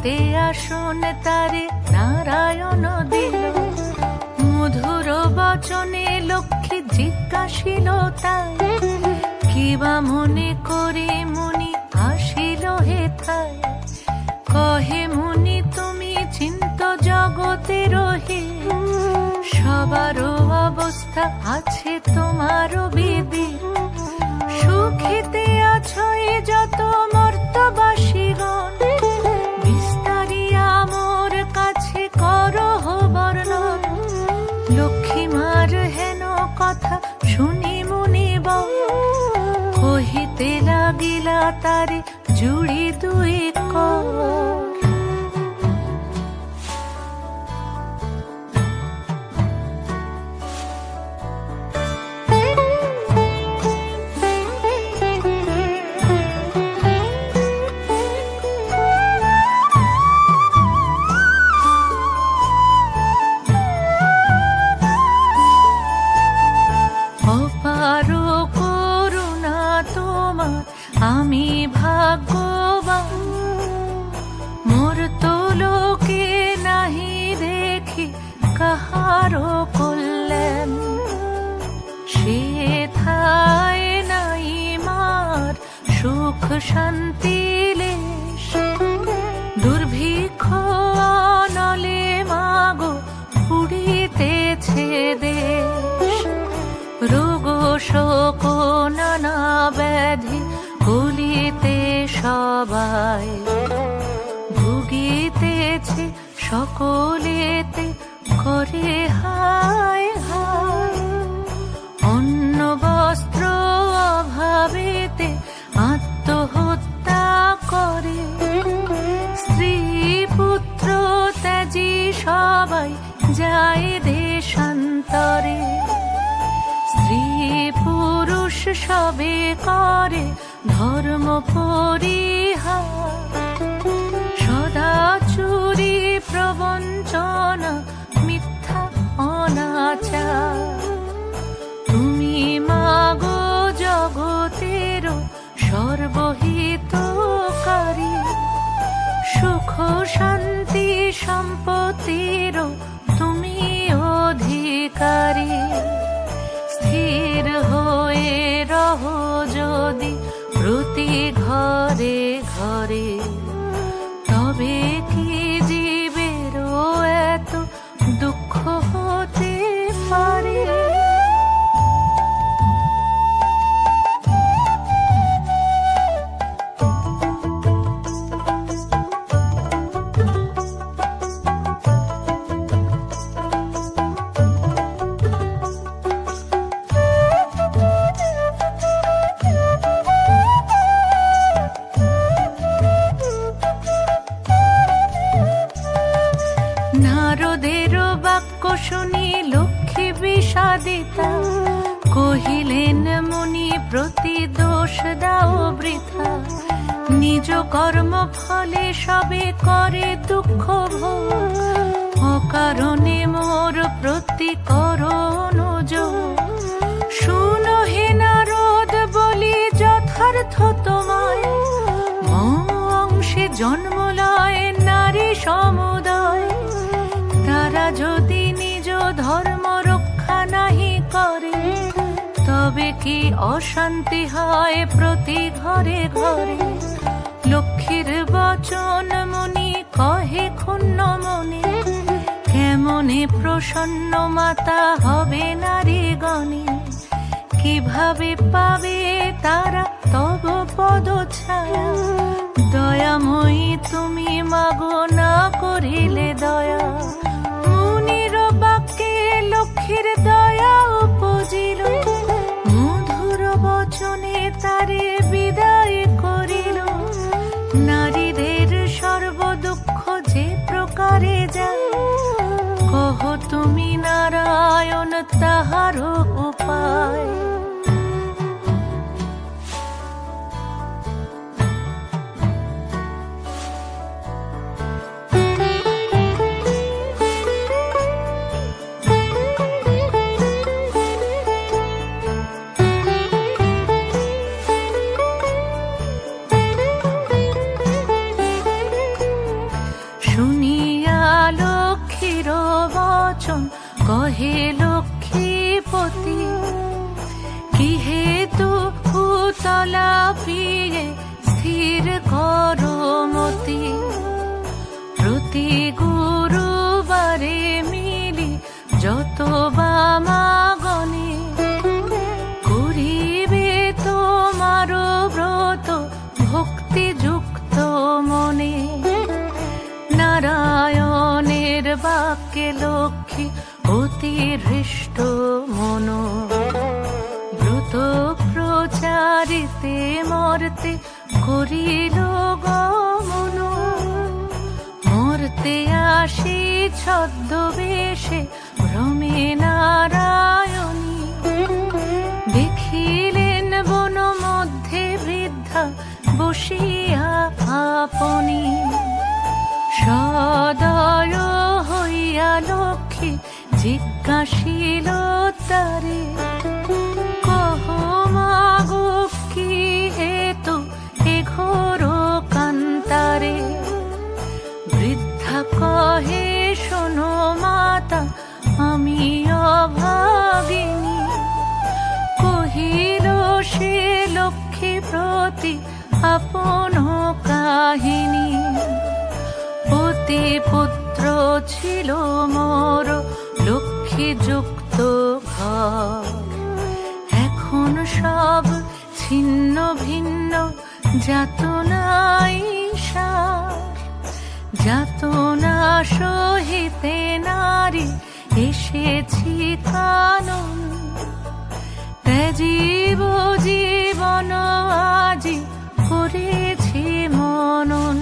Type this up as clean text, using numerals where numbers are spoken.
কহিতে আসন তারে নারায়ণ দিল। মধুর বচনে লক্ষ্মী জিজ্ঞাসিল তাই, কিবা মনে করে মুনি আসিল হেথায়। কহে মুনি তুমি চিন্ত জগতের হে, সবার অবস্থা আছে তোমার বিধি। সুখিতে আছো এ যত মর্তবাসীগণ, বিস্তারিয়া মোর কাছে করহ বর্ণন। লক্ষ্মীমার হেন কথা শুনি মুনি বল, কহিতে লাগিলা তারে জুড়ি দুই কর। আমি ভাগ্যবান, মোর তো লোকে নাহি দেখি কাহারো কল্যাণ। সেথায় নাই মার সুখ শান্তি লেশ, দুর্ভিক্ষ অনলে মাগো পুড়িতেছে দেশ। রোগ শোক নানা ব্যাধি ভুলিতে সবাই, ভুগিতেছে সকলেতে করে হায় হায়। অন্ন বস্ত্র অভাবেতে আত্মহত্যা করে, স্ত্রী পুত্র ত্যাজি সবাই যায় দেশান্তরে। স্ত্রী পুরুষ সবে করে ধর্ম পরিহার, সদা চুরি প্রবঞ্চনা মিথ্যা অনাচার। তুমি মাগো জগতের সর্বহিতকারী, সুখ শান্তি সম্পত্তির তুমি অধিকারী। স্থির হয়ে রহ যদি প্রতি ঘরে ঘরে, তবে কি জীবেরও এত দুঃখ হতে পারে। নারদের বাক্য শুনি লক্ষ্মী বিষাদিতা, কহিলেন মুনি প্রতি দোষ দাও বৃথা। নিজ কর্ম ফলে সবে করে দুঃখ ভোগ, অকারণে মোর প্রতি করো অনুযোগ। শুনো হে নারদ বলি যথার্থ তোমায়, মম অংশে জন্ম লয় নারী সমুদয়। তারা যদি নিজ ধর্ম রক্ষা নাহি করে, তবে কি অশান্তি হয় প্রতি ঘরে ঘরে। লক্ষ্মীর বচন মুনি কহে ক্ষুণ্ণ মনে, কেমনে প্রসন্ন মাতা হবে নারীগণে। কিভাবে পাবে তারা তব পদ ছায়া, দয়াময়ী তুমি মাগো না করিলে দয়া। মুনির বাক্যে লক্ষ্মীর দয়া উপজিল, মধুর বচনে তারে বিদায় করিল। নারীদের সর্ব দুঃখ যে প্রকারে যায়, কহ তুমি নারায়ণ তাহার উপায়। বচন কহে লক্ষ্মীপতি, কি হেতু ভূতলা পিয়ে স্থির করো মতি। প্রতি গুরুবারে মিলি যত বামাগণে, করিবে তোমার ব্রত ভক্তিযুক্ত মনে। নারায়ণের বাক্যে লক্ষ্মী অতি হৃষ্ট মন, ব্রত প্রচারিতে মর্তে করিল গমন। মর্তে আসি ছদ্মবেশে ভ্রমে নারায়ণী, দেখিলেন বন মধ্যে বৃদ্ধা বসিয়া আপনি। সদয় হইয়া লক্ষ্মী জিজ্ঞাসিল তারে, কহ মাগো কি হেতু এ ঘোর কান্তারে। বৃদ্ধা কহে শোনো মাতা আমি অভাগিনী, কহিল সে লক্ষ্মী প্রতি আপন কাহিনী। পতি পুত্র ছিল মোর লক্ষ্মী যুক্ত ঘর, এখন সব ছিন্ন ভিন্ন যাতনাই সার। যাতনা সহিতে নারী এসেছি কানন, ত্যাজিব জীবন আজি করেছি মনন।